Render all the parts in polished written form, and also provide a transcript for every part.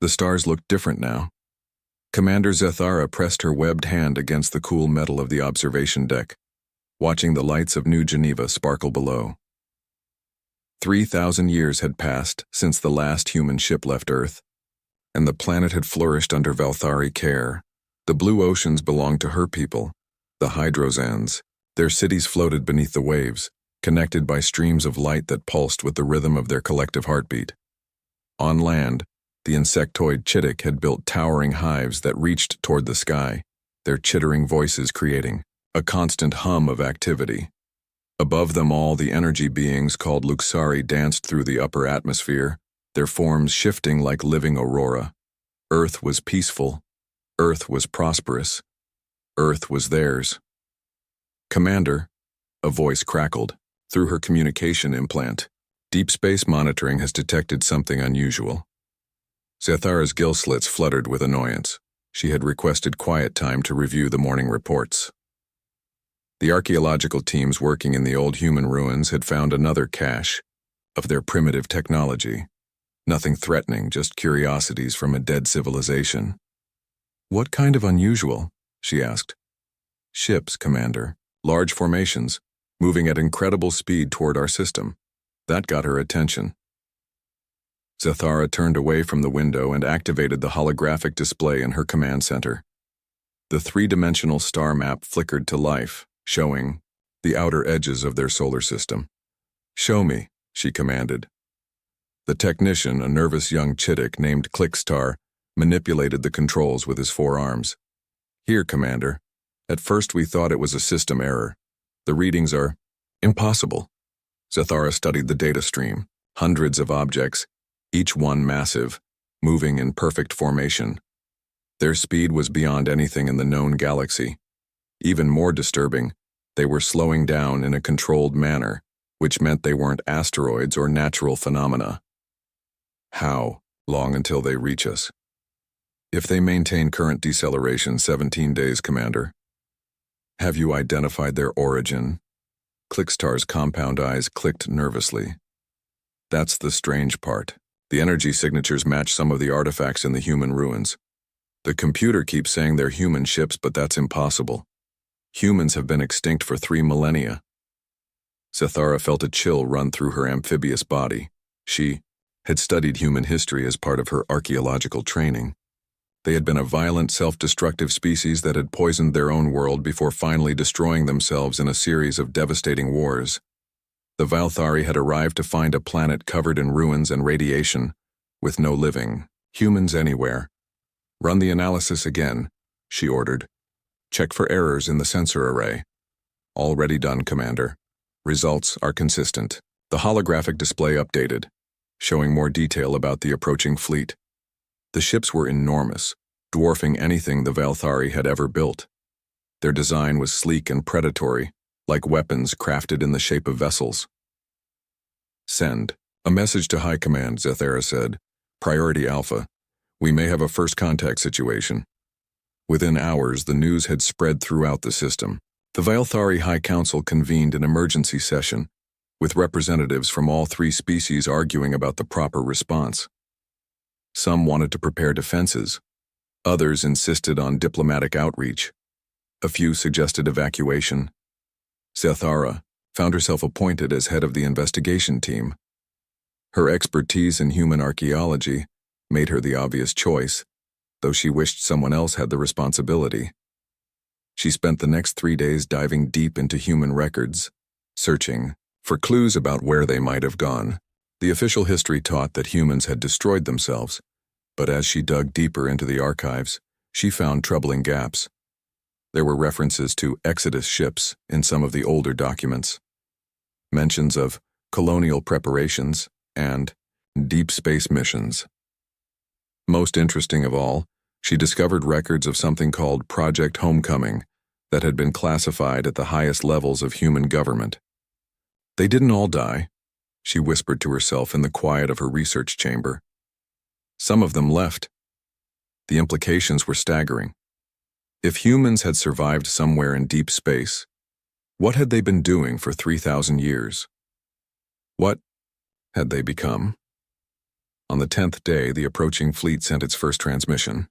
The stars looked different now. Commander Zathara pressed her webbed hand against the cool metal of the observation deck, watching the lights of New Geneva sparkle below. 3,000 years had passed since the last human ship left Earth, and the planet had flourished under Valthari care. The blue oceans belonged to her people, the Hydrozans. Their cities floated beneath the waves, connected by streams of light that pulsed with the rhythm of their collective heartbeat. On land, the insectoid Chittick had built towering hives that reached toward the sky, their chittering voices creating a constant hum of activity. Above them all, the energy beings called Luxari danced through the upper atmosphere, their forms shifting like living aurora. Earth was peaceful. Earth was prosperous. Earth was theirs. "Commander," a voice crackled through her communication implant. "Deep space monitoring has detected something unusual." Zathara's gill slits fluttered with annoyance. She had requested quiet time to review the morning reports. The archaeological teams working in the old human ruins had found another cache of their primitive technology. Nothing threatening, just curiosities from a dead civilization. "What kind of unusual?" she asked. "Ships, Commander. Large formations, moving at incredible speed toward our system." That got her attention. Zathara turned away from the window and activated the holographic display in her command center. The three-dimensional star map flickered to life, showing the outer edges of their solar system. "Show me," she commanded. The technician, a nervous young Chittick named Clickstar, manipulated the controls with his forearms. "Here, Commander. At first we thought it was a system error. The readings are impossible." Zathara studied the data stream, hundreds of objects, each one massive, moving in perfect formation. Their speed was beyond anything in the known galaxy. Even more disturbing, they were slowing down in a controlled manner, which meant they weren't asteroids or natural phenomena. "How long until they reach us?" "If they maintain current deceleration, 17 days, Commander." "Have you identified their origin?" Clickstar's compound eyes clicked nervously. "That's the strange part. The energy signatures match some of the artifacts in the human ruins. The computer keeps saying they're human ships, but that's impossible. Humans have been extinct for 3 millennia. Zathara felt a chill run through her amphibious body. She had studied human history as part of her archaeological training. They had been a violent, self-destructive species that had poisoned their own world before finally destroying themselves in a series of devastating wars. The Valthari had arrived to find a planet covered in ruins and radiation, with no living humans anywhere. "Run the analysis again," she ordered. "Check for errors in the sensor array." "Already done, Commander. Results are consistent." The holographic display updated, showing more detail about the approaching fleet. The ships were enormous, dwarfing anything the Valthari had ever built. Their design was sleek and predatory, like weapons crafted in the shape of vessels. "Send. A message to High Command," Zathara said. "Priority Alpha. We may have a first contact situation." Within hours, the news had spread throughout the system. The Valthari High Council convened an emergency session, with representatives from all 3 species arguing about the proper response. Some wanted to prepare defenses. Others insisted on diplomatic outreach. A few suggested evacuation. Zathara found herself appointed as head of the investigation team. Her expertise in human archaeology made her the obvious choice, though she wished someone else had the responsibility. She spent the next 3 days diving deep into human records, searching for clues about where they might have gone. The official history taught that humans had destroyed themselves, but as she dug deeper into the archives, she found troubling gaps. There were references to Exodus ships in some of the older documents, mentions of colonial preparations, and deep space missions. Most interesting of all, she discovered records of something called Project Homecoming that had been classified at the highest levels of human government. They didn't all die, she whispered to herself in the quiet of her research chamber. Some of them left. The implications were staggering. If humans had survived somewhere in deep space, what had they been doing for 3,000 years? What had they become? On the 10th day, the approaching fleet sent its first transmission.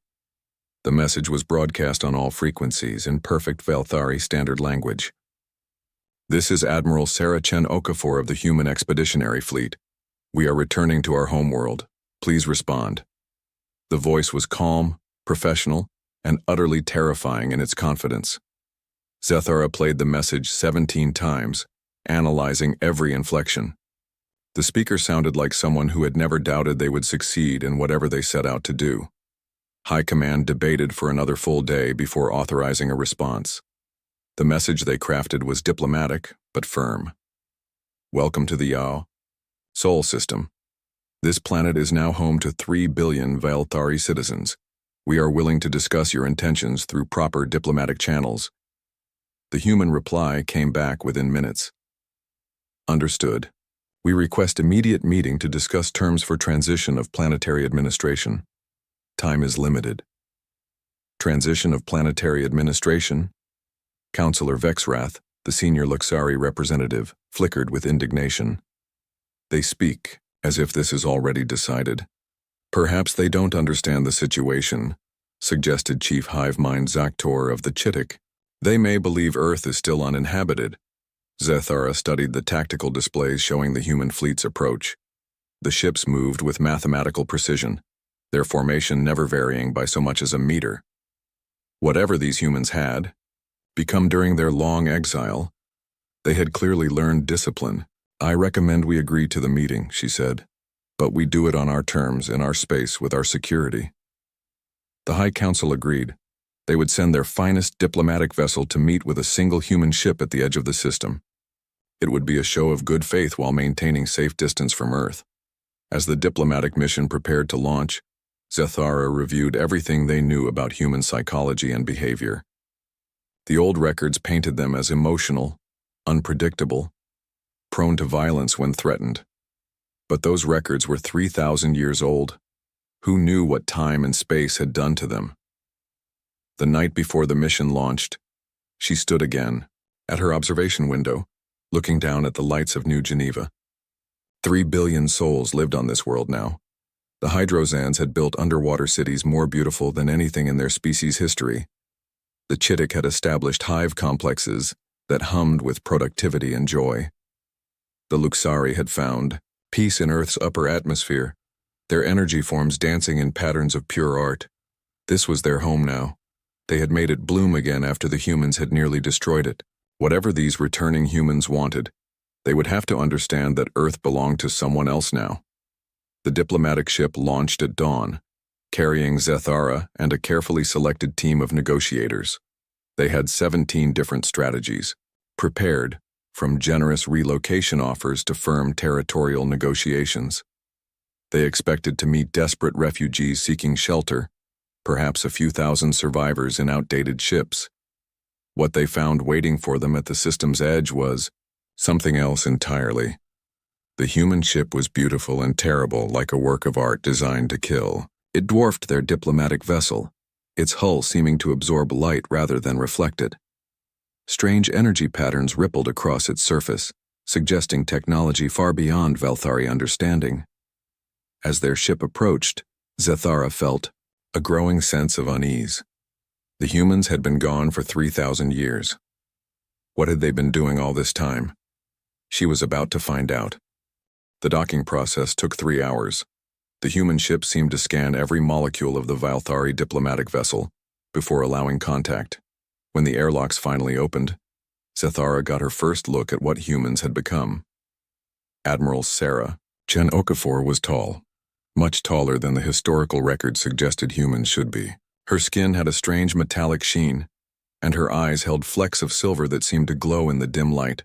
The message was broadcast on all frequencies in perfect Velthari standard language. "This is Admiral Sarah Chen Okafor of the Human Expeditionary Fleet. We are returning to our homeworld. Please respond." The voice was calm, professional, and utterly terrifying in its confidence. Zethara played the message 17 times, analyzing every inflection. The speaker sounded like someone who had never doubted they would succeed in whatever they set out to do. High Command debated for another full day before authorizing a response. The message they crafted was diplomatic, but firm. "Welcome to the Yao Sol system. This planet is now home to 3 billion Velthari citizens. We are willing to discuss your intentions through proper diplomatic channels." The human reply came back within minutes. "Understood. We request immediate meeting to discuss terms for transition of planetary administration. Time is limited." Transition of planetary administration? Councillor Vexrath, the senior Luxari representative, flickered with indignation. "They speak as if this is already decided. Perhaps they don't understand the situation," suggested Chief Hive Mind Zaktor of the Chittik. "They may believe Earth is still uninhabited." Zethara studied the tactical displays showing the human fleet's approach. The ships moved with mathematical precision, their formation never varying by so much as a meter. Whatever these humans had become during their long exile, they had clearly learned discipline. "I recommend we agree to the meeting," she said, "but we do it on our terms, in our space, with our security." The High Council agreed. They would send their finest diplomatic vessel to meet with a single human ship at the edge of the system. It would be a show of good faith while maintaining safe distance from Earth. As the diplomatic mission prepared to launch, Zethara reviewed everything they knew about human psychology and behavior. The old records painted them as emotional, unpredictable, prone to violence when threatened. But those records were 3,000 years old. Who knew what time and space had done to them? The night before the mission launched, she stood again, at her observation window, looking down at the lights of New Geneva. 3 billion souls lived on this world now. The Hydrozans had built underwater cities more beautiful than anything in their species' history. The Chittik had established hive complexes that hummed with productivity and joy. The Luxari had found peace in Earth's upper atmosphere, their energy forms dancing in patterns of pure art. This was their home now. They had made it bloom again after the humans had nearly destroyed it. Whatever these returning humans wanted, they would have to understand that Earth belonged to someone else now. The diplomatic ship launched at dawn, carrying Zethara and a carefully selected team of negotiators. They had 17 different strategies, prepared, from generous relocation offers to firm territorial negotiations. They expected to meet desperate refugees seeking shelter, perhaps a few thousand survivors in outdated ships. What they found waiting for them at the system's edge was something else entirely. The human ship was beautiful and terrible, like a work of art designed to kill. It dwarfed their diplomatic vessel, its hull seeming to absorb light rather than reflect it. Strange energy patterns rippled across its surface, suggesting technology far beyond Velthari understanding. As their ship approached, Zethara felt a growing sense of unease. The humans had been gone for 3,000 years. What had they been doing all this time? She was about to find out. The docking process took 3 hours. The human ship seemed to scan every molecule of the Velthari diplomatic vessel before allowing contact. When the airlocks finally opened, Zethara got her first look at what humans had become. Admiral Sarah Chen Okafor was tall, much taller than the historical record suggested humans should be. Her skin had a strange metallic sheen, and her eyes held flecks of silver that seemed to glow in the dim light.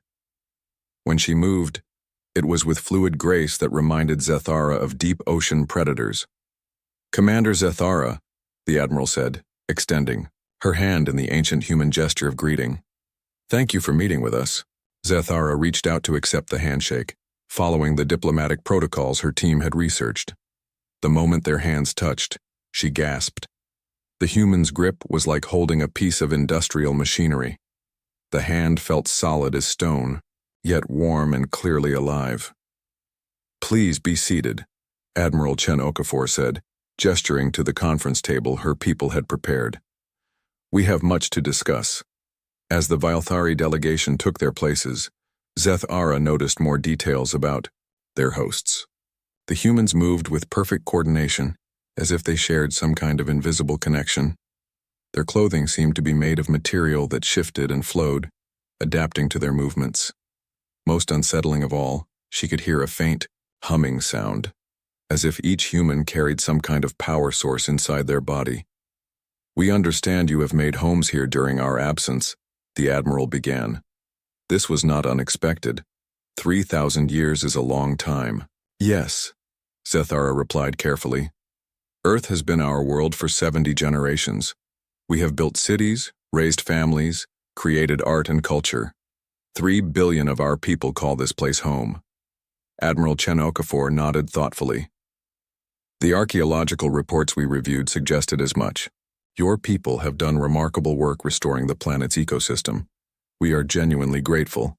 When she moved, it was with fluid grace that reminded Zethara of deep ocean predators. "Commander Zethara," the Admiral said, extending her hand in the ancient human gesture of greeting. "Thank you for meeting with us." Zethara reached out to accept the handshake, following the diplomatic protocols her team had researched. The moment their hands touched, she gasped. The human's grip was like holding a piece of industrial machinery. The hand felt solid as stone, yet warm and clearly alive. "Please be seated," Admiral Chen Okafor said, gesturing to the conference table her people had prepared. We have much to discuss. As the Vilthari delegation took their places, Zethara noticed more details about their hosts. The humans moved with perfect coordination, as if they shared some kind of invisible connection. Their clothing seemed to be made of material that shifted and flowed, adapting to their movements. Most unsettling of all, she could hear a faint, humming sound, as if each human carried some kind of power source inside their body. We understand you have made homes here during our absence, the Admiral began. This was not unexpected. 3,000 years is a long time. Yes, Zethara replied carefully. Earth has been our world for 70 generations. We have built cities, raised families, created art and culture. 3 billion of our people call this place home. Admiral Chen Okafor nodded thoughtfully. The archaeological reports we reviewed suggested as much. Your people have done remarkable work restoring the planet's ecosystem. We are genuinely grateful.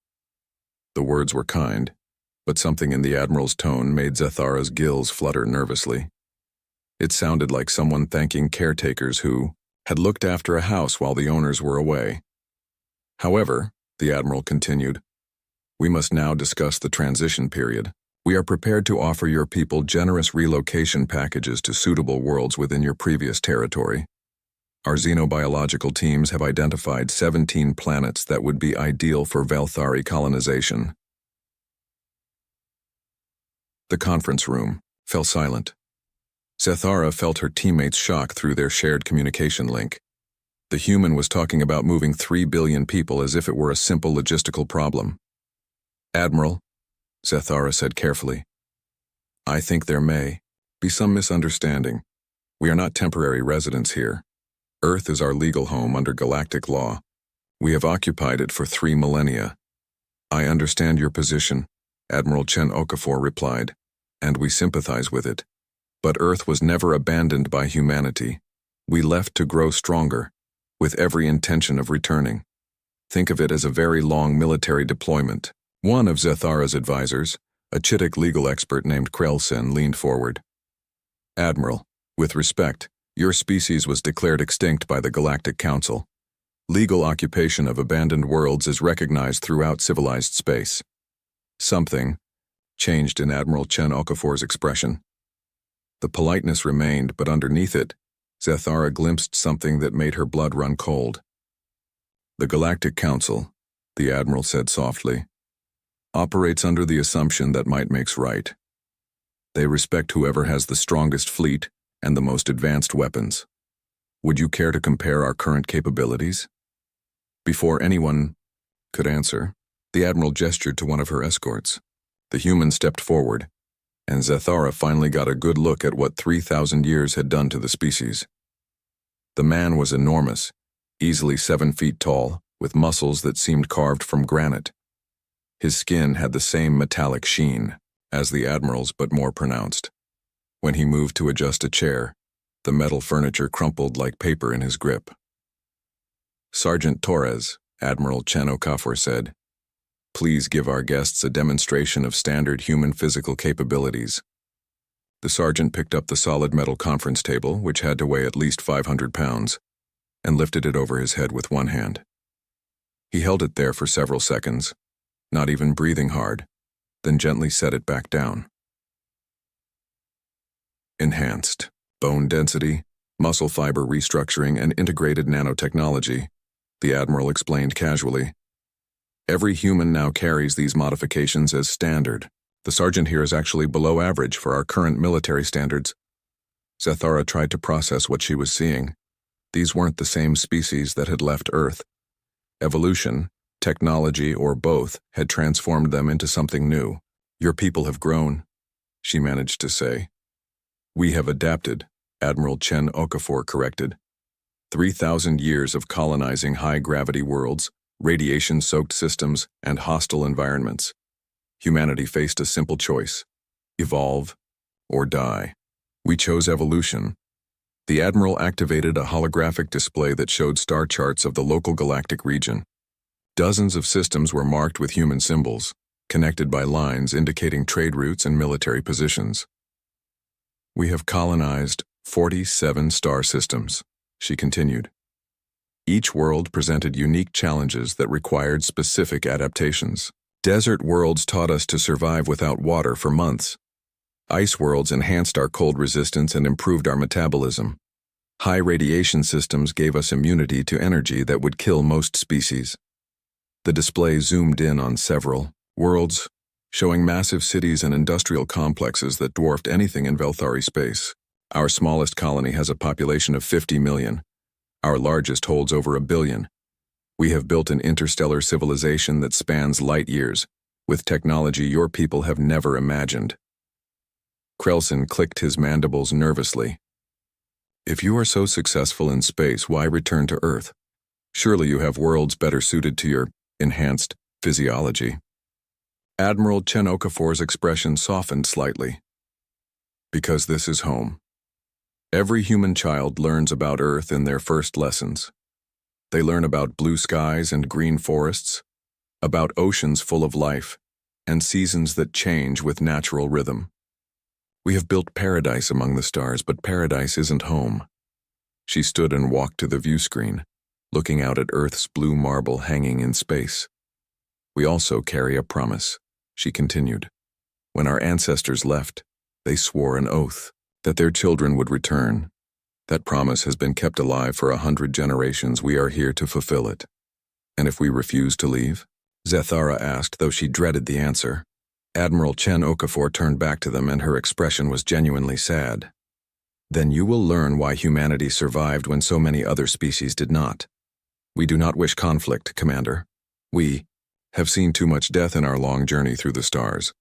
The words were kind, but something in the Admiral's tone made Zethara's gills flutter nervously. It sounded like someone thanking caretakers who had looked after a house while the owners were away. However, the Admiral continued, we must now discuss the transition period. We are prepared to offer your people generous relocation packages to suitable worlds within your previous territory. Our xenobiological teams have identified 17 planets that would be ideal for Vilthari colonization. The conference room fell silent. Zethara felt her teammates' shock through their shared communication link. The human was talking about moving 3 billion people as if it were a simple logistical problem. Admiral, Zethara said carefully, I think there may be some misunderstanding. We are not temporary residents here. Earth is our legal home under galactic law. We have occupied it for 3 millennia. I understand your position, Admiral Chen Okafor replied, and we sympathize with it. But Earth was never abandoned by humanity. We left to grow stronger, with every intention of returning. Think of it as a very long military deployment. One of Zethara's advisors, a Chitic legal expert named Krelsen, leaned forward. Admiral, with respect, your species was declared extinct by the Galactic Council. Legal occupation of abandoned worlds is recognized throughout civilized space. Something changed in Admiral Chen Okafor's expression. The politeness remained, but underneath it, Zethara glimpsed something that made her blood run cold. The Galactic Council, the Admiral said softly, operates under the assumption that might makes right. They respect whoever has the strongest fleet and the most advanced weapons. Would you care to compare our current capabilities? Before anyone could answer, the Admiral gestured to one of her escorts. The human stepped forward, and Zethara finally got a good look at what 3,000 years had done to the species. The man was enormous, easily 7 feet tall, with muscles that seemed carved from granite. His skin had the same metallic sheen as the Admiral's, but more pronounced. When he moved to adjust a chair, the metal furniture crumpled like paper in his grip. Sergeant Torres, Admiral Chen Okafor said, please give our guests a demonstration of standard human physical capabilities. The sergeant picked up the solid metal conference table, which had to weigh at least 500 pounds, and lifted it over his head with one hand. He held it there for several seconds, not even breathing hard, then gently set it back down. Enhanced bone density, muscle fiber restructuring, and integrated nanotechnology, the Admiral explained casually. Every human now carries these modifications as standard. The sergeant here is actually below average for our current military standards. Zethara tried to process what she was seeing. These weren't the same species that had left Earth. Evolution, technology, or both had transformed them into something new. Your people have grown, she managed to say. We have adapted, Admiral Chen Okafor corrected. 3,000 years of colonizing high-gravity worlds, radiation-soaked systems, and hostile environments. Humanity faced a simple choice: evolve or die. We chose evolution. The Admiral activated a holographic display that showed star charts of the local galactic region. Dozens of systems were marked with human symbols, connected by lines indicating trade routes and military positions. We have colonized 47 star systems, she continued. Each world presented unique challenges that required specific adaptations. Desert worlds taught us to survive without water for months. Ice worlds enhanced our cold resistance and improved our metabolism. High radiation systems gave us immunity to energy that would kill most species. The display zoomed in on several worlds, showing massive cities and industrial complexes that dwarfed anything in Velthari space. Our smallest colony has a population of 50 million. Our largest holds over 1 billion. We have built an interstellar civilization that spans light years, with technology your people have never imagined. Krelson clicked his mandibles nervously. If you are so successful in space, why return to Earth? Surely you have worlds better suited to your enhanced physiology. Admiral Chen Okafor's expression softened slightly. Because this is home. Every human child learns about Earth in their first lessons. They learn about blue skies and green forests, about oceans full of life, and seasons that change with natural rhythm. We have built paradise among the stars, but paradise isn't home. She stood and walked to the view screen, looking out at Earth's blue marble hanging in space. We also carry a promise, she continued. When our ancestors left, they swore an oath that their children would return. That promise has been kept alive for 100 generations. We are here to fulfill it. And if we refuse to leave? Zethara asked, though she dreaded the answer. Admiral Chen Okafor turned back to them, and her expression was genuinely sad. Then you will learn why humanity survived when so many other species did not. We do not wish conflict, Commander. We have seen too much death in our long journey through the stars.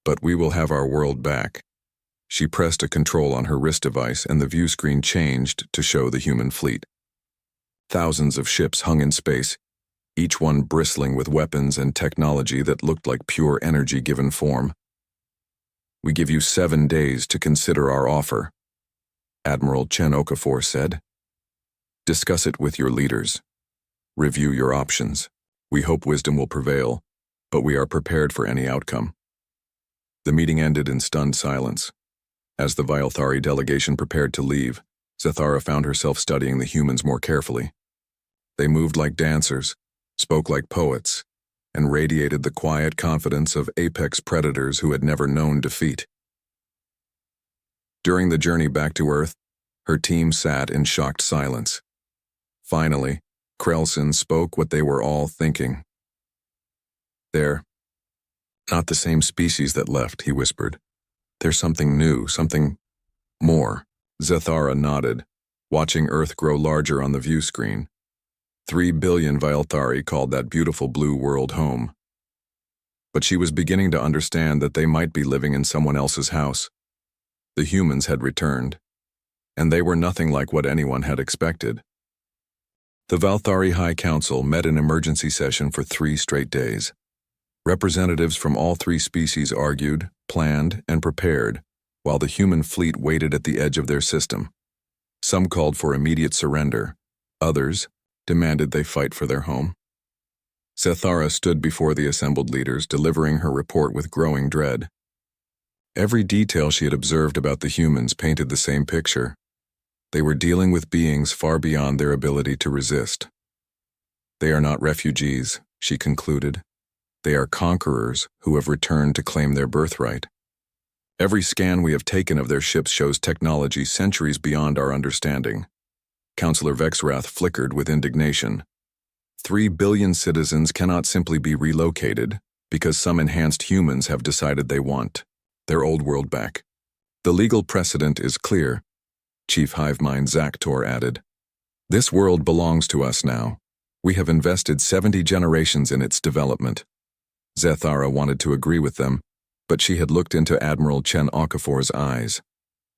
But we will have our world back. She pressed a control on her wrist device, and the view screen changed to show the human fleet. Thousands of ships hung in space, each one bristling with weapons and technology that looked like pure energy given form. We give you 7 days to consider our offer, Admiral Chen Okafor said. Discuss it with your leaders. Review your options. We hope wisdom will prevail, but we are prepared for any outcome. The meeting ended in stunned silence. As the Velthari delegation prepared to leave, Zethara found herself studying the humans more carefully. They moved like dancers, spoke like poets, and radiated the quiet confidence of apex predators who had never known defeat. During the journey back to Earth, her team sat in shocked silence. Finally, Krelson spoke what they were all thinking. They're not the same species that left, he whispered. There's something new, something more. Zethara nodded, watching Earth grow larger on the view screen. 3 billion Velthari called that beautiful blue world home. But she was beginning to understand that they might be living in someone else's house. The humans had returned, and they were nothing like what anyone had expected. The Velthari High Council met in emergency session for 3 straight days. Representatives from all 3 species argued, planned, and prepared, while the human fleet waited at the edge of their system. Some called for immediate surrender. Others demanded they fight for their home. Zethara stood before the assembled leaders, delivering her report with growing dread. Every detail she had observed about the humans painted the same picture. They were dealing with beings far beyond their ability to resist. They are not refugees, she concluded. They are conquerors who have returned to claim their birthright. Every scan we have taken of their ships shows technology centuries beyond our understanding. Councillor Vexrath flickered with indignation. 3 billion citizens cannot simply be relocated because some enhanced humans have decided they want their old world back. The legal precedent is clear, Chief Hivemind Zaktor added. This world belongs to us now. We have invested 70 generations in its development. Zethara wanted to agree with them, but she had looked into Admiral Chen Okafor's eyes.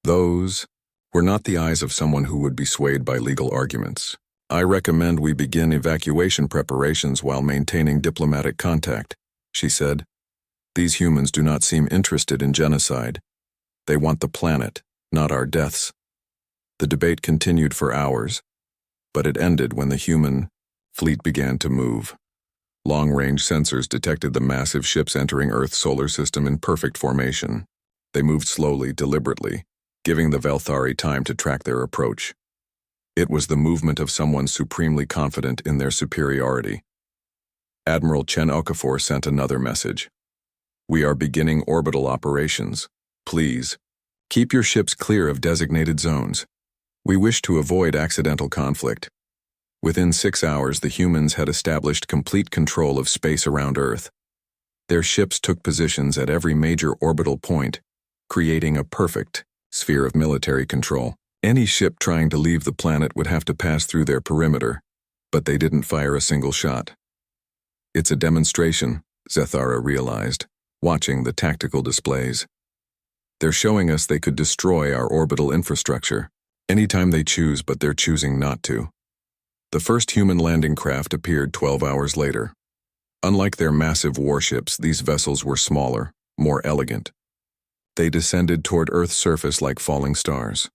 Those were not the eyes of someone who would be swayed by legal arguments. I recommend we begin evacuation preparations while maintaining diplomatic contact, she said. These humans do not seem interested in genocide. They want the planet, not our deaths. The debate continued for hours, but it ended when the human fleet began to move. Long-range sensors detected the massive ships entering Earth's solar system in perfect formation. They moved slowly, deliberately, giving the Velthari time to track their approach. It was the movement of someone supremely confident in their superiority. Admiral Chen Okafor sent another message. "We are beginning orbital operations. Please, keep your ships clear of designated zones. We wish to avoid accidental conflict." Within 6 hours, the humans had established complete control of space around Earth. Their ships took positions at every major orbital point, creating a perfect sphere of military control. Any ship trying to leave the planet would have to pass through their perimeter, but they didn't fire a single shot. "It's a demonstration," Zathara realized, watching the tactical displays. "They're showing us they could destroy our orbital infrastructure anytime they choose, but they're choosing not to." The first human landing craft appeared 12 hours later. Unlike their massive warships, these vessels were smaller, more elegant. They descended toward Earth's surface like falling stars.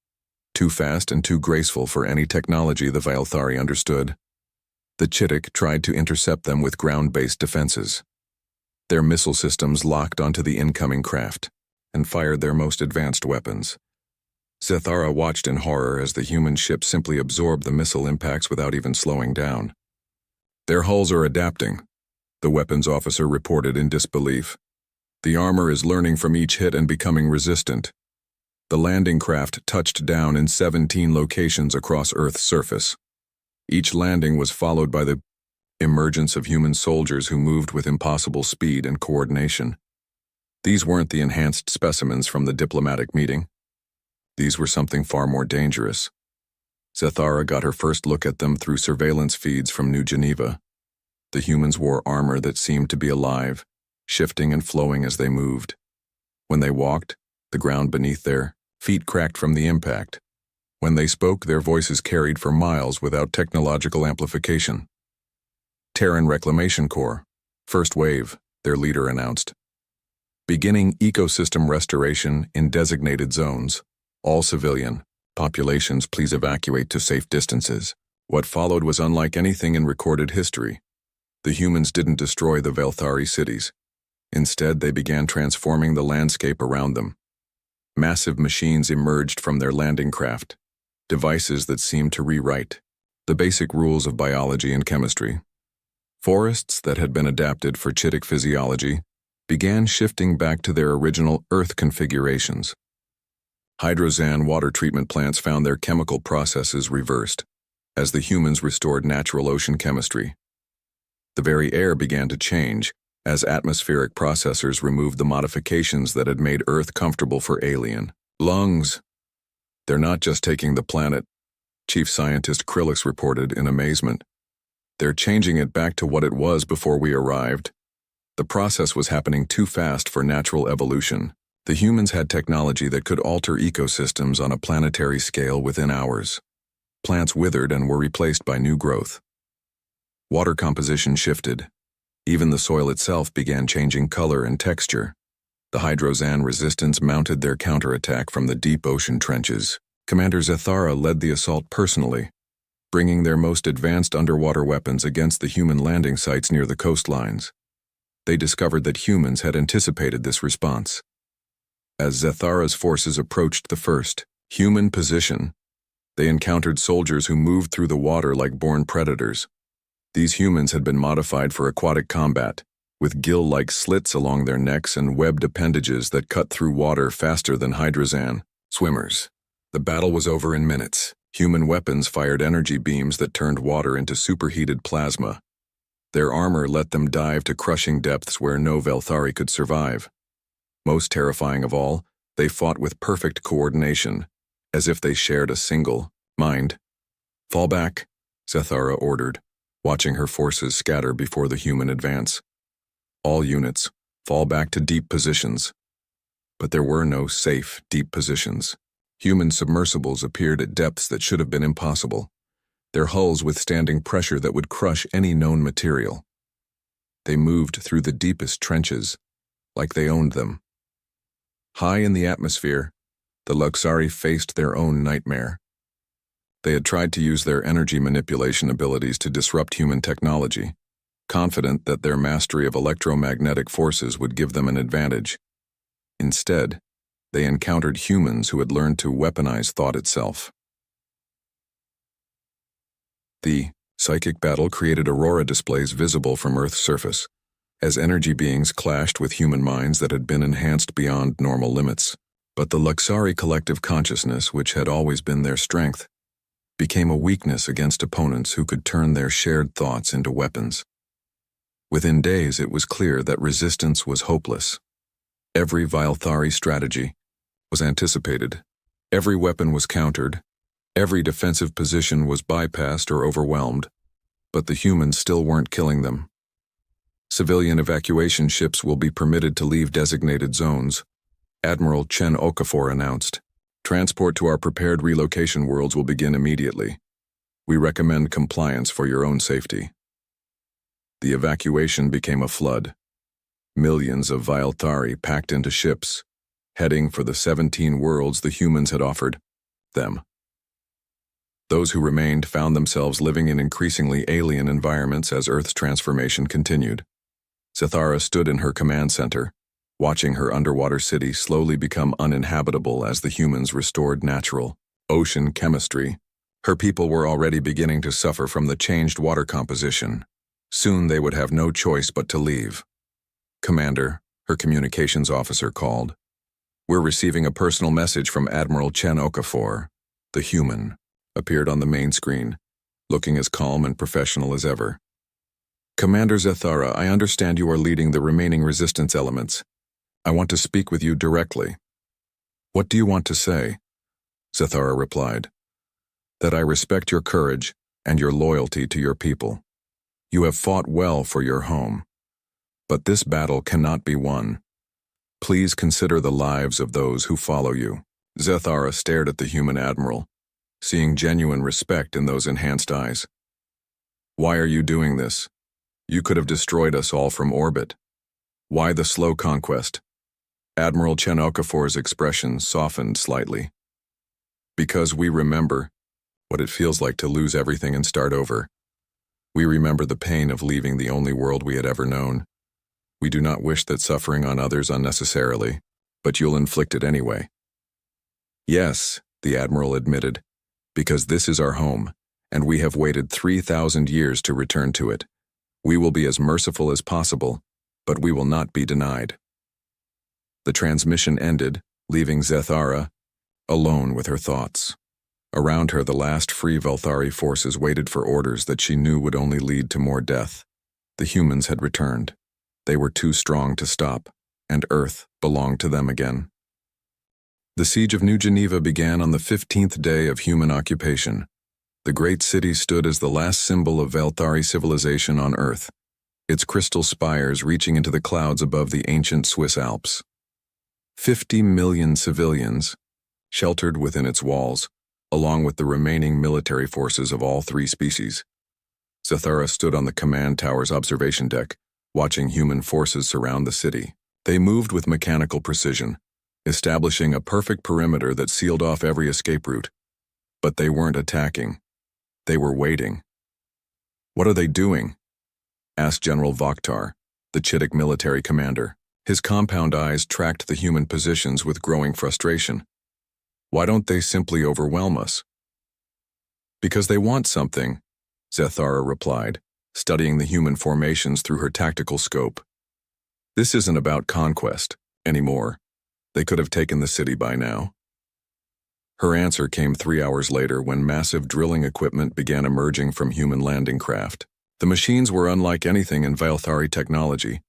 Too fast and too graceful for any technology the Velthari understood. The Chittick tried to intercept them with ground-based defenses. Their missile systems locked onto the incoming craft and fired their most advanced weapons. Zathara watched in horror as the human ship simply absorbed the missile impacts without even slowing down. "Their hulls are adapting," the weapons officer reported in disbelief. "The armor is learning from each hit and becoming resistant." The landing craft touched down in 17 locations across Earth's surface. Each landing was followed by the emergence of human soldiers who moved with impossible speed and coordination. These weren't the enhanced specimens from the diplomatic meeting. These were something far more dangerous. Zathara got her first look at them through surveillance feeds from New Geneva. The humans wore armor that seemed to be alive, shifting and flowing as they moved. When they walked, the ground beneath their feet cracked from the impact. When they spoke, their voices carried for miles without technological amplification. "Terran Reclamation Corps, First Wave," their leader announced. "Beginning ecosystem restoration in designated zones. All civilian populations, please evacuate to safe distances." What followed was unlike anything in recorded history. The humans didn't destroy the Velthari cities. Instead, they began transforming the landscape around them. Massive machines emerged from their landing craft, devices that seemed to rewrite the basic rules of biology and chemistry. Forests that had been adapted for Chittick physiology began shifting back to their original Earth configurations. Hydrozan water treatment plants found their chemical processes reversed as the humans restored natural ocean chemistry. The very air began to change as atmospheric processors removed the modifications that had made Earth comfortable for alien lungs. "They're not just taking the planet," Chief Scientist Krillix reported in amazement. "They're changing it back to what it was before we arrived." The process was happening too fast for natural evolution. The humans had technology that could alter ecosystems on a planetary scale within hours. Plants withered and were replaced by new growth. Water composition shifted. Even the soil itself began changing color and texture. The Hydrozan resistance mounted their counterattack from the deep ocean trenches. Commander Zathara led the assault personally, bringing their most advanced underwater weapons against the human landing sites near the coastlines. They discovered that humans had anticipated this response. As Zathara's forces approached the first human position, they encountered soldiers who moved through the water like born predators. These humans had been modified for aquatic combat, with gill-like slits along their necks and webbed appendages that cut through water faster than Hydrozan swimmers. The battle was over in minutes. Human weapons fired energy beams that turned water into superheated plasma. Their armor let them dive to crushing depths where no Velthari could survive. Most terrifying of all, they fought with perfect coordination, as if they shared a single mind. "Fall back," Zathara ordered, watching her forces scatter before the human advance. "All units, fall back to deep positions." But there were no safe, deep positions. Human submersibles appeared at depths that should have been impossible, their hulls withstanding pressure that would crush any known material. They moved through the deepest trenches, like they owned them. High in the atmosphere, the Luxari faced their own nightmare. They had tried to use their energy manipulation abilities to disrupt human technology, confident that their mastery of electromagnetic forces would give them an advantage. Instead, they encountered humans who had learned to weaponize thought itself. The psychic battle created aurora displays visible from Earth's surface, as energy beings clashed with human minds that had been enhanced beyond normal limits. But the Luxari collective consciousness, which had always been their strength, became a weakness against opponents who could turn their shared thoughts into weapons. Within days, it was clear that resistance was hopeless. Every Vilthari strategy was anticipated. Every weapon was countered. Every defensive position was bypassed or overwhelmed. But the humans still weren't killing them. Civilian evacuation ships will be permitted to leave designated zones, Admiral Chen Okafor announced. Transport to our prepared relocation worlds will begin immediately. We recommend compliance for your own safety. The evacuation became a flood. Millions of Vilthari packed into ships, heading for the 17 worlds the humans had offered them. Those who remained found themselves living in increasingly alien environments as Earth's transformation continued. Zathara stood in her command center, watching her underwater city slowly become uninhabitable as the humans restored natural ocean chemistry. Her people were already beginning to suffer from the changed water composition. Soon they would have no choice but to leave. Commander, her communications officer called. We're receiving a personal message from Admiral Chen Okafor. The human appeared on the main screen, looking as calm and professional as ever. Commander Zathara, I understand you are leading the remaining resistance elements. I want to speak with you directly. What do you want to say? Zathara replied. That I respect your courage and your loyalty to your people. You have fought well for your home. But this battle cannot be won. Please consider the lives of those who follow you. Zathara stared at the human admiral, seeing genuine respect in those enhanced eyes. Why are you doing this? You could have destroyed us all from orbit. Why the slow conquest? Admiral Chen Okafor's expression softened slightly. Because we remember what it feels like to lose everything and start over. We remember the pain of leaving the only world we had ever known. We do not wish that suffering on others unnecessarily, but you'll inflict it anyway. Yes, the Admiral admitted, because this is our home, and we have waited 3,000 years to return to it. We will be as merciful as possible, but we will not be denied. The transmission ended, leaving Zathara alone with her thoughts. Around her, the last free Vilthari forces waited for orders that she knew would only lead to more death. The humans had returned. They were too strong to stop, and Earth belonged to them again. The siege of New Geneva began on the 15th day of human occupation. The great city stood as the last symbol of Vilthari civilization on Earth, its crystal spires reaching into the clouds above the ancient Swiss Alps. 50 million civilians, sheltered within its walls, along with the remaining military forces of all three species. Zathara stood on the command tower's observation deck, watching human forces surround the city. They moved with mechanical precision, establishing a perfect perimeter that sealed off every escape route. But they weren't attacking. They were waiting. What are they doing? Asked General Vokhtar, the Chittic military commander. His compound eyes tracked the human positions with growing frustration. Why don't they simply overwhelm us? Because they want something, Zathara replied, studying the human formations through her tactical scope. This isn't about conquest anymore. They could have taken the city by now. Her answer came 3 hours later when massive drilling equipment began emerging from human landing craft. The machines were unlike anything in Vilthari technology,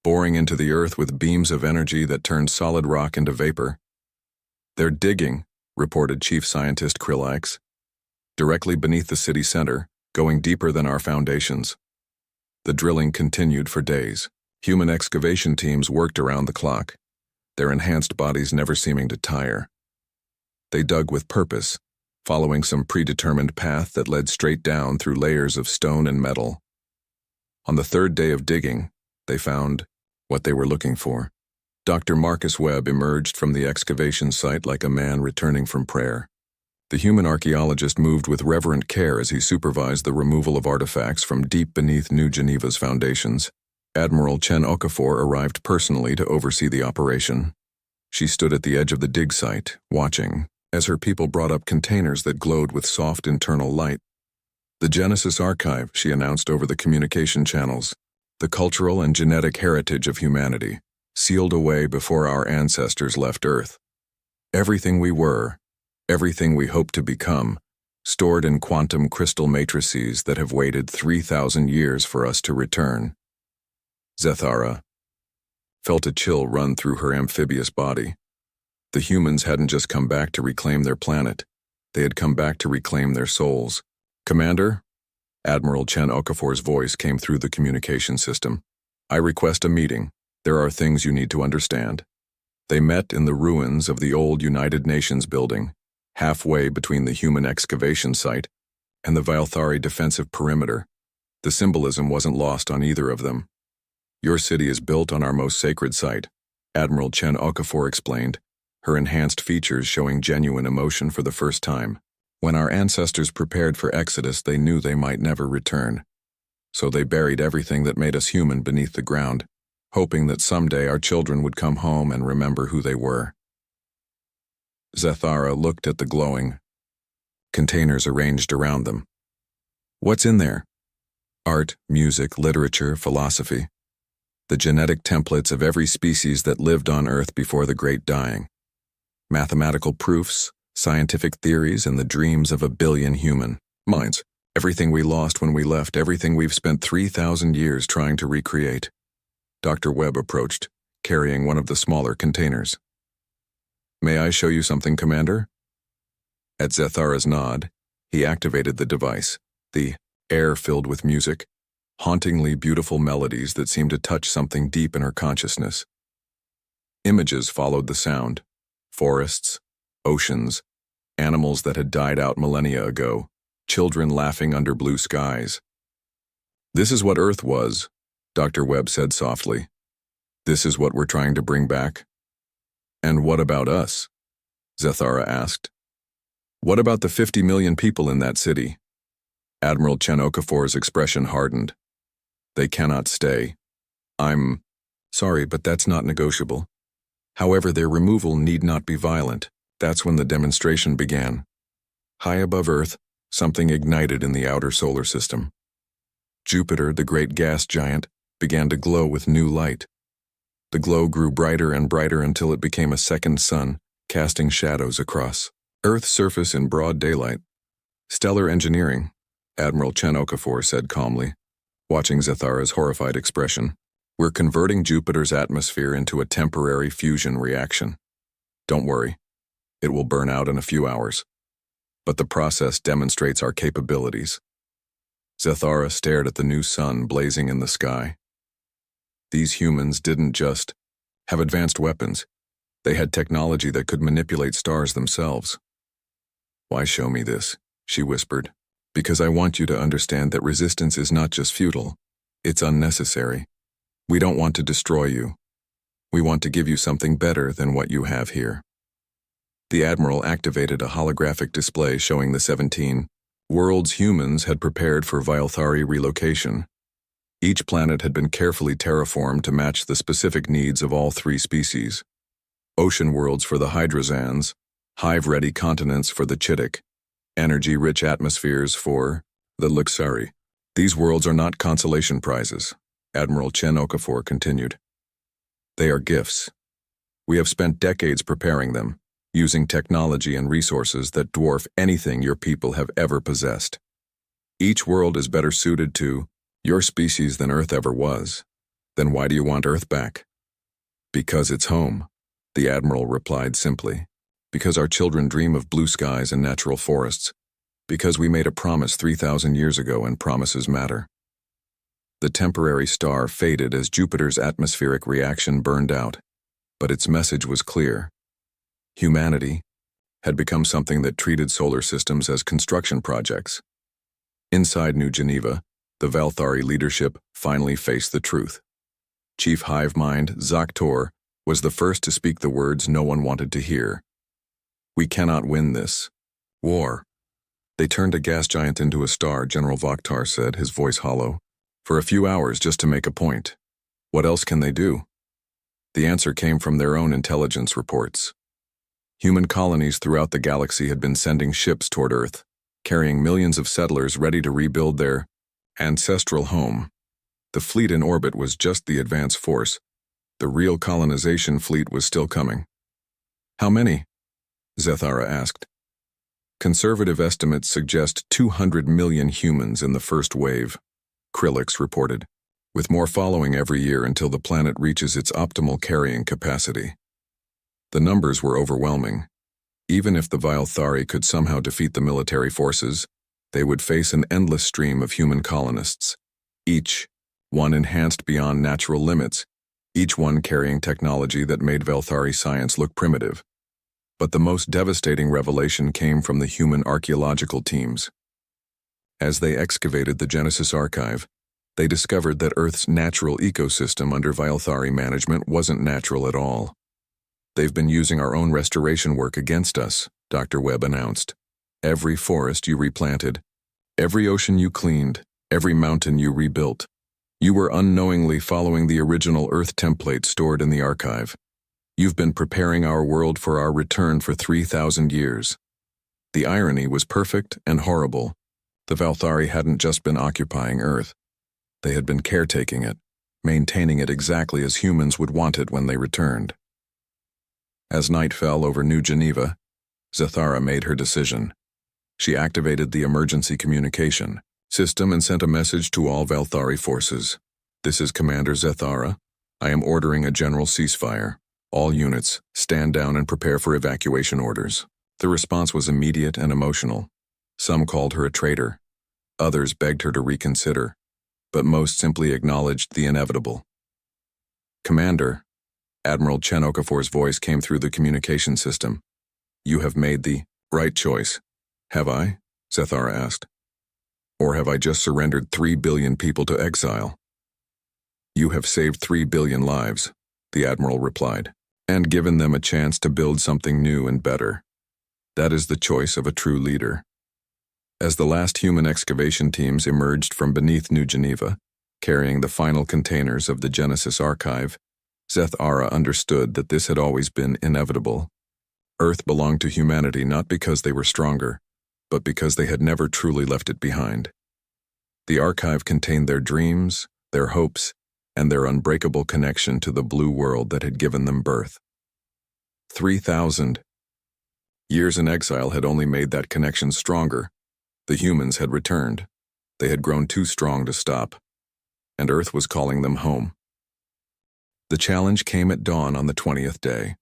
boring into the earth with beams of energy that turned solid rock into vapor. They're digging, reported Chief Scientist Krillax, directly beneath the city center, going deeper than our foundations. The drilling continued for days. Human excavation teams worked around the clock, their enhanced bodies never seeming to tire. They dug with purpose, following some predetermined path that led straight down through layers of stone and metal. On the 3rd day of digging, they found what they were looking for. Dr. Marcus Webb emerged from the excavation site like a man returning from prayer. The human archaeologist moved with reverent care as he supervised the removal of artifacts from deep beneath New Geneva's foundations. Admiral Chen Okafor arrived personally to oversee the operation. She stood at the edge of the dig site, watching, as her people brought up containers that glowed with soft internal light. The Genesis Archive, she announced over the communication channels, the cultural and genetic heritage of humanity, sealed away before our ancestors left Earth. Everything we were, everything we hope to become, stored in quantum crystal matrices that have waited 3,000 years for us to return. Zethara felt a chill run through her amphibious body. The humans hadn't just come back to reclaim their planet. They had come back to reclaim their souls. "Commander?" Admiral Chen Okafor's voice came through the communication system. "I request a meeting. There are things you need to understand." They met in the ruins of the old United Nations building, halfway between the human excavation site and the Valthari defensive perimeter. The symbolism wasn't lost on either of them. "Your city is built on our most sacred site," Admiral Chen Okafor explained, her enhanced features showing genuine emotion for the first time. "When our ancestors prepared for Exodus, they knew they might never return. So they buried everything that made us human beneath the ground, hoping that someday our children would come home and remember who they were." Zethara looked at the glowing containers arranged around them. "What's in there?" "Art, music, literature, philosophy. The genetic templates of every species that lived on Earth before the Great Dying. Mathematical proofs, scientific theories, and the dreams of a billion human minds. Everything we lost when we left, everything we've spent 3,000 years trying to recreate." Dr. Webb approached, carrying one of the smaller containers. "May I show you something, Commander?" At Zethara's nod, he activated the device, the air filled with music, hauntingly beautiful melodies that seemed to touch something deep in her consciousness. Images followed the sound: forests, oceans, animals that had died out millennia ago, children laughing under blue skies. "This is what Earth was," Dr. Webb said softly. "This is what we're trying to bring back." "And what about us?" Zethara asked. "What about the 50 million people in that city?" Admiral Chen Okafor's expression hardened. "They cannot stay. I'm sorry, but that's not negotiable. However, their removal need not be violent." That's when the demonstration began. High above Earth, something ignited in the outer solar system. Jupiter, the great gas giant, began to glow with new light. The glow grew brighter and brighter until it became a second sun, casting shadows across Earth's surface in broad daylight. "Stellar engineering," Admiral Chen Okafor said calmly, watching Zethara's horrified expression. "We're converting Jupiter's atmosphere into a temporary fusion reaction. Don't worry. It will burn out in a few hours. But the process demonstrates our capabilities." Zethara stared at the new sun blazing in the sky. These humans didn't just have advanced weapons. They had technology that could manipulate stars themselves. "Why show me this?" she whispered. "Because I want you to understand that resistance is not just futile, it's unnecessary. We don't want to destroy you. We want to give you something better than what you have here." The Admiral activated a holographic display showing the 17 worlds humans had prepared for Valthari relocation. Each planet had been carefully terraformed to match the specific needs of all three species. Ocean worlds for the Hydrozans, hive-ready continents for the Chittic, energy-rich atmospheres for the Luxari. "These worlds are not consolation prizes," Admiral Chen Okafor continued. "They are gifts. We have spent decades preparing them, using technology and resources that dwarf anything your people have ever possessed. Each world is better suited to your species than Earth ever was. Then why do you want Earth back?" "Because it's home," the Admiral replied simply. "Because our children dream of blue skies and natural forests. Because we made a promise 3,000 years ago and promises matter." The temporary star faded as Jupiter's atmospheric reaction burned out, but its message was clear. Humanity had become something that treated solar systems as construction projects. Inside New Geneva, the Valthari leadership finally faced the truth. Chief Hive Mind Zaktor was the first to speak the words no one wanted to hear. "We cannot win this war." "They turned a gas giant into a star," General Vaktar said, his voice hollow. "For a few hours just to make a point. What else can they do?" The answer came from their own intelligence reports. Human colonies throughout the galaxy had been sending ships toward Earth, carrying millions of settlers ready to rebuild their ancestral home. The fleet in orbit was just the advance force. The real colonization fleet was still coming. How many? Zethara asked. Conservative estimates suggest 200 million humans in the first wave, Krillix reported, with more following every year until the planet reaches its optimal carrying capacity. The numbers were overwhelming. Even if the Vilthari could somehow defeat the military forces, they would face an endless stream of human colonists, each one enhanced beyond natural limits, each one carrying technology that made Vilthari science look primitive. But the most devastating revelation came from the human archaeological teams. As they excavated the Genesis archive, they discovered that Earth's natural ecosystem under Vilthari management wasn't natural at all. "They've been using our own restoration work against us," Dr. Webb announced. "Every forest you replanted, every ocean you cleaned, every mountain you rebuilt. You were unknowingly following the original Earth template stored in the archive. You've been preparing our world for our return for 3,000 years. The irony was perfect and horrible. The Vilthari hadn't just been occupying Earth. They had been caretaking it, maintaining it exactly as humans would want it when they returned." As night fell over New Geneva, Zethara made her decision. She activated the emergency communication system and sent a message to all Vilthari forces. "This is Commander Zethara. I am ordering a general ceasefire. All units, stand down and prepare for evacuation orders." The response was immediate and emotional. Some called her a traitor. Others begged her to reconsider, but most simply acknowledged the inevitable. "Commander," Admiral Chen Okafor's voice came through the communication system. "You have made the right choice." "Have I?" Zethara asked. "Or have I just surrendered 3 billion people to exile?" "You have saved 3 billion lives," the Admiral replied, "and given them a chance to build something new and better. That is the choice of a true leader." As the last human excavation teams emerged from beneath New Geneva, carrying the final containers of the Genesis archive, Zethara understood that this had always been inevitable. Earth belonged to humanity not because they were stronger, but because they had never truly left it behind. The archive contained their dreams, their hopes, and their unbreakable connection to the blue world that had given them birth. 3,000 years in exile had only made that connection stronger. The humans had returned. They had grown too strong to stop, and Earth was calling them home. The challenge came at dawn on the 20th day.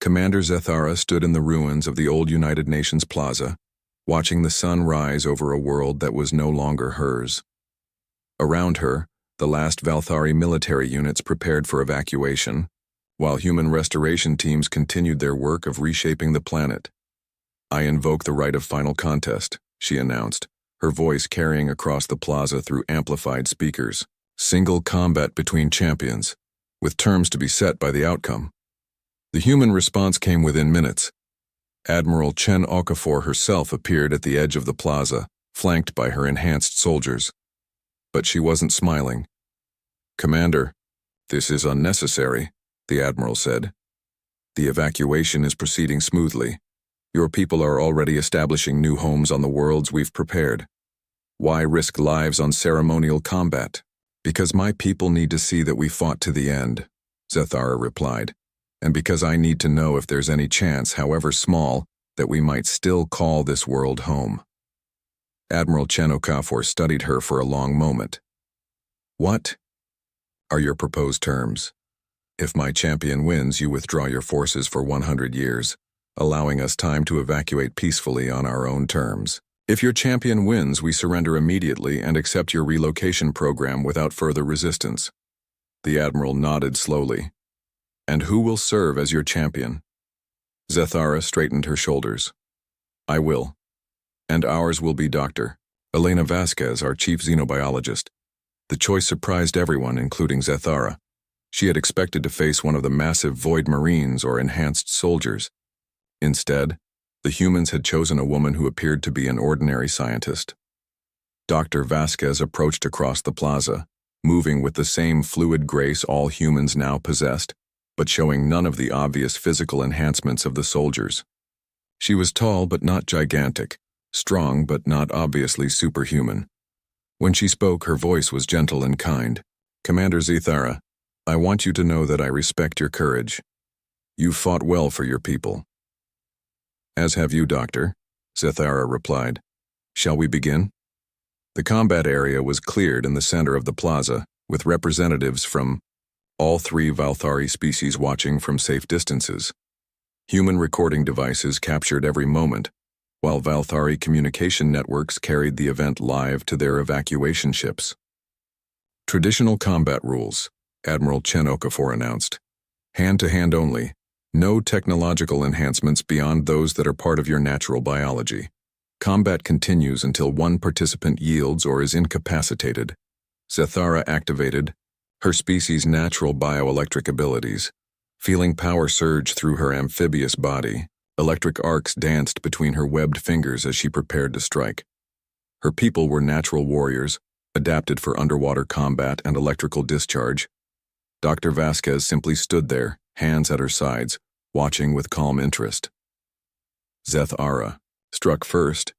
Commander Zethara stood in the ruins of the old United Nations Plaza, watching the sun rise over a world that was no longer hers. Around her, the last Vilthari military units prepared for evacuation, while human restoration teams continued their work of reshaping the planet. "I invoke the right of final contest," she announced, her voice carrying across the plaza through amplified speakers. "Single combat between champions, with terms to be set by the outcome." The human response came within minutes. Admiral Chen Okafor herself appeared at the edge of the plaza, flanked by her enhanced soldiers. But she wasn't smiling. "Commander, this is unnecessary," the Admiral said. "The evacuation is proceeding smoothly. Your people are already establishing new homes on the worlds we've prepared. Why risk lives on ceremonial combat?" "Because my people need to see that we fought to the end," Zethara replied, "and because I need to know if there's any chance, however small, that we might still call this world home." Admiral Chen Okafor studied her for a long moment. "What are your proposed terms? If my champion wins, you withdraw your forces for 100 years, allowing us time to evacuate peacefully on our own terms. If your champion wins, we surrender immediately and accept your relocation program without further resistance." The Admiral nodded slowly. "And who will serve as your champion?" Zethara straightened her shoulders. "I will. And ours will be Dr. Elena Vasquez, our chief xenobiologist." The choice surprised everyone, including Zethara. She had expected to face one of the massive Void Marines or enhanced soldiers. Instead, the humans had chosen a woman who appeared to be an ordinary scientist. Dr. Vasquez approached across the plaza, moving with the same fluid grace all humans now possessed, but showing none of the obvious physical enhancements of the soldiers. She was tall but not gigantic, strong but not obviously superhuman. When she spoke, her voice was gentle and kind. "Commander Zethara, I want you to know that I respect your courage. You fought well for your people." "As have you, Doctor," Zethara replied. "Shall we begin?" The combat area was cleared in the center of the plaza, with representatives from all three Valthari species watching from safe distances. Human recording devices captured every moment, while Valthari communication networks carried the event live to their evacuation ships. "Traditional combat rules," Admiral Chen Okafor announced. "Hand-to-hand only. No technological enhancements beyond those that are part of your natural biology. Combat continues until one participant yields or is incapacitated." Zethara activated her species' natural bioelectric abilities. Feeling power surge through her amphibious body, electric arcs danced between her webbed fingers as she prepared to strike. Her people were natural warriors, adapted for underwater combat and electrical discharge. Dr. Vasquez simply stood there, hands at her sides, watching with calm interest. Zethara struck first,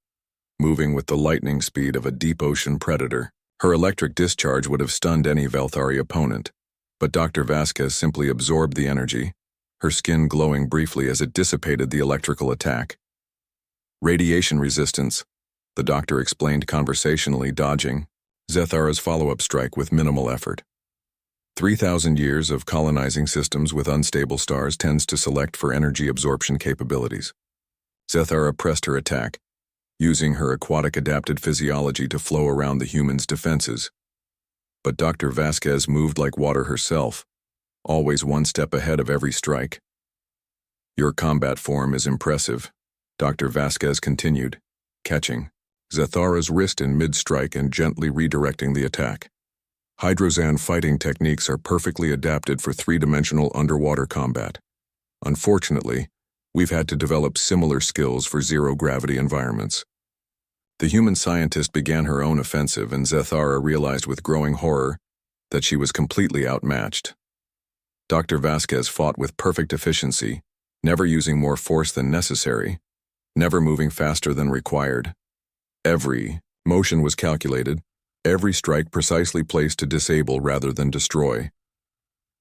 moving with the lightning speed of a deep ocean predator. Her electric discharge would have stunned any Valthari opponent, but Dr. Vasquez simply absorbed the energy, her skin glowing briefly as it dissipated the electrical attack. "Radiation resistance," the doctor explained conversationally, dodging Zethara's follow-up strike with minimal effort. 3,000 years of colonizing systems with unstable stars tends to select for energy absorption capabilities. Zethara pressed her attack, using her aquatic adapted physiology to flow around the human's defenses. But Dr. Vasquez moved like water herself, always one step ahead of every strike. "Your combat form is impressive," Dr. Vasquez continued, catching Zethara's wrist in mid-strike and gently redirecting the attack. "Hydrozan fighting techniques are perfectly adapted for three-dimensional underwater combat. Unfortunately, we've had to develop similar skills for zero-gravity environments." The human scientist began her own offensive, and Zethara realized with growing horror that she was completely outmatched. Dr. Vasquez fought with perfect efficiency, never using more force than necessary, never moving faster than required. Every motion was calculated, every strike precisely placed to disable rather than destroy.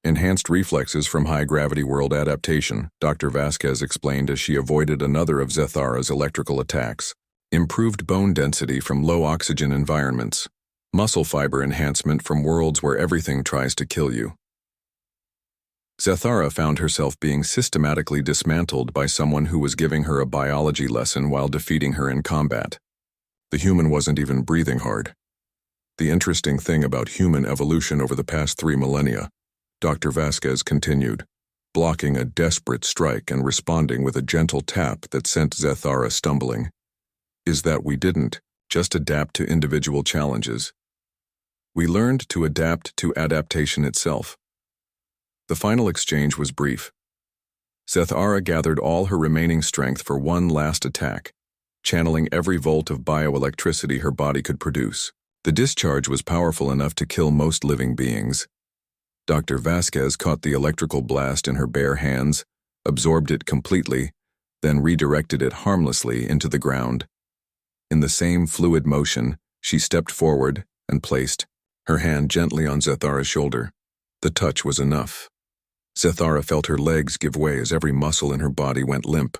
"Enhanced reflexes from high-gravity world adaptation," Dr. Vasquez explained as she avoided another of Zethara's electrical attacks. "Improved bone density from low-oxygen environments. Muscle fiber enhancement from worlds where everything tries to kill you." Zethara found herself being systematically dismantled by someone who was giving her a biology lesson while defeating her in combat. The human wasn't even breathing hard. "The interesting thing about human evolution over the past 3 millennia," Dr. Vasquez continued, blocking a desperate strike and responding with a gentle tap that sent Zethara stumbling, "is that we didn't just adapt to individual challenges. We learned to adapt to adaptation itself." The final exchange was brief. Zethara gathered all her remaining strength for one last attack, channeling every volt of bioelectricity her body could produce. The discharge was powerful enough to kill most living beings. Dr. Vasquez caught the electrical blast in her bare hands, absorbed it completely, then redirected it harmlessly into the ground. In the same fluid motion, she stepped forward and placed her hand gently on Zethara's shoulder. The touch was enough. Zethara felt her legs give way as every muscle in her body went limp.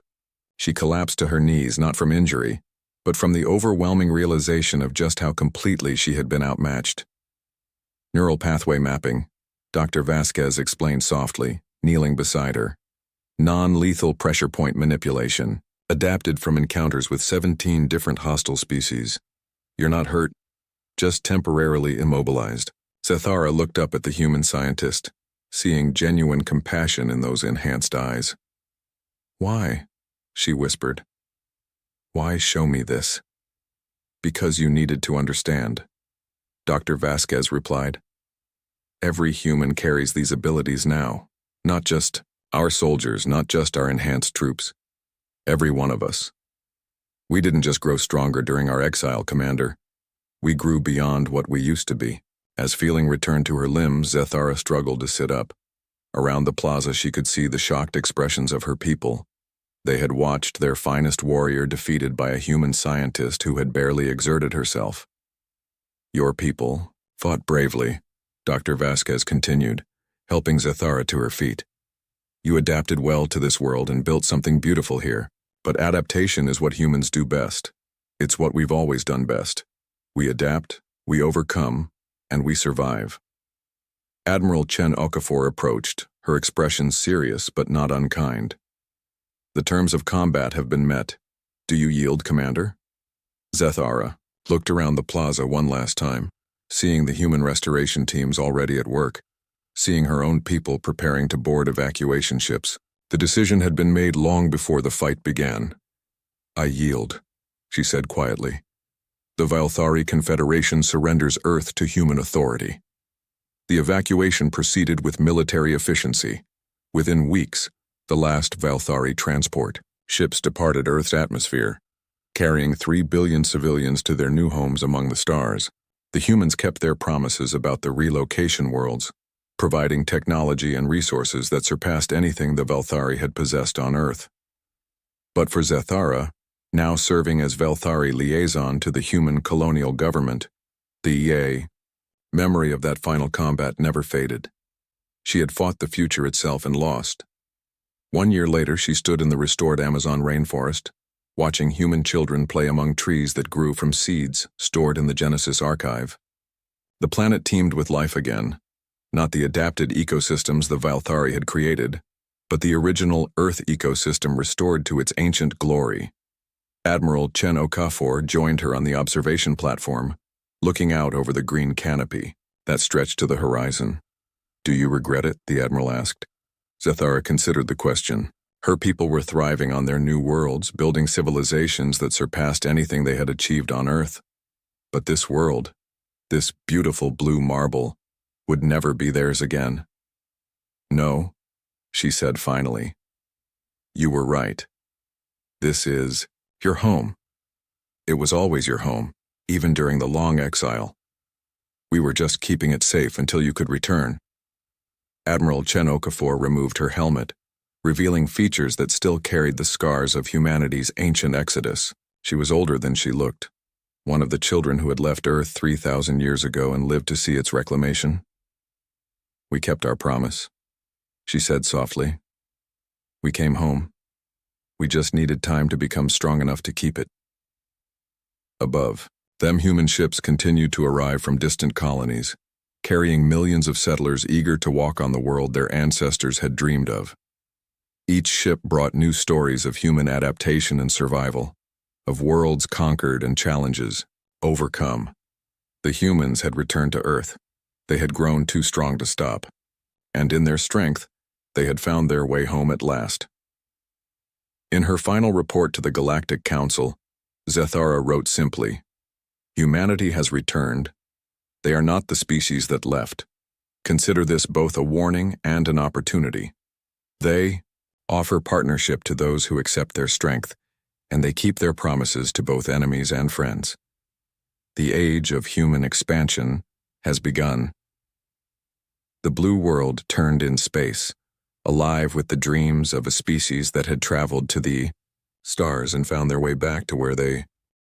She collapsed to her knees not from injury, but from the overwhelming realization of just how completely she had been outmatched. "Neural pathway mapping," Dr. Vasquez explained softly, kneeling beside her. "Non-lethal pressure point manipulation, adapted from encounters with 17 different hostile species. You're not hurt, just temporarily immobilized." Zethara looked up at the human scientist, seeing genuine compassion in those enhanced eyes. "Why?" she whispered. "Why show me this?" "Because you needed to understand," Dr. Vasquez replied. "Every human carries these abilities now, not just our soldiers, not just our enhanced troops. Every one of us. We didn't just grow stronger during our exile, Commander. We grew beyond what we used to be." As feeling returned to her limbs, Zethara struggled to sit up. Around the plaza she could see the shocked expressions of her people. They had watched their finest warrior defeated by a human scientist who had barely exerted herself. Your people fought bravely, Dr. Vasquez continued, helping Zathara to her feet. You adapted well to this world and built something beautiful here, but adaptation is what humans do best. It's what we've always done best. We adapt, we overcome, and we survive. Admiral Chen Okafor approached, her expression serious but not unkind. The terms of combat have been met. Do you yield, Commander? Zathara looked around the plaza one last time, seeing the human restoration teams already at work, seeing her own people preparing to board evacuation ships. The decision had been made long before the fight began. I yield, she said quietly. The Valthari Confederation surrenders Earth to human authority. The evacuation proceeded with military efficiency. Within weeks, the last Valthari transport ships departed Earth's atmosphere, carrying 3 billion civilians to their new homes among the stars. The humans kept their promises about the relocation worlds, providing technology and resources that surpassed anything the Valthari had possessed on Earth. But for Zathara, now serving as Valthari liaison to the human colonial government, the memory of that final combat never faded. She had fought the future itself and lost. 1 year later, she stood in the restored Amazon rainforest, watching human children play among trees that grew from seeds stored in the Genesis archive. The planet teemed with life again, not the adapted ecosystems the Valthari had created, but the original Earth ecosystem restored to its ancient glory. Admiral Chen Okafor joined her on the observation platform, looking out over the green canopy that stretched to the horizon. Do you regret it? The Admiral asked. Zathara considered the question. Her people were thriving on their new worlds, building civilizations that surpassed anything they had achieved on Earth. But this world, this beautiful blue marble, would never be theirs again. No, she said finally. You were right. This is your home. It was always your home, even during the long exile. We were just keeping it safe until you could return. Admiral Chen Okafor removed her helmet, revealing features that still carried the scars of humanity's ancient exodus. She was older than she looked, one of the children who had left Earth 3,000 years ago and lived to see its reclamation. We kept our promise, she said softly. We came home. We just needed time to become strong enough to keep it. Above, them human ships continued to arrive from distant colonies, carrying millions of settlers eager to walk on the world their ancestors had dreamed of. Each ship brought new stories of human adaptation and survival, of worlds conquered and challenges overcome. The humans had returned to Earth. They had grown too strong to stop, and in their strength, they had found their way home at last. In her final report to the Galactic Council, Zathara wrote simply, Humanity has returned. They are not the species that left. Consider this both a warning and an opportunity. They offer partnership to those who accept their strength, and they keep their promises to both enemies and friends. The age of human expansion has begun. The blue world turned in space, alive with the dreams of a species that had traveled to the stars and found their way back to where they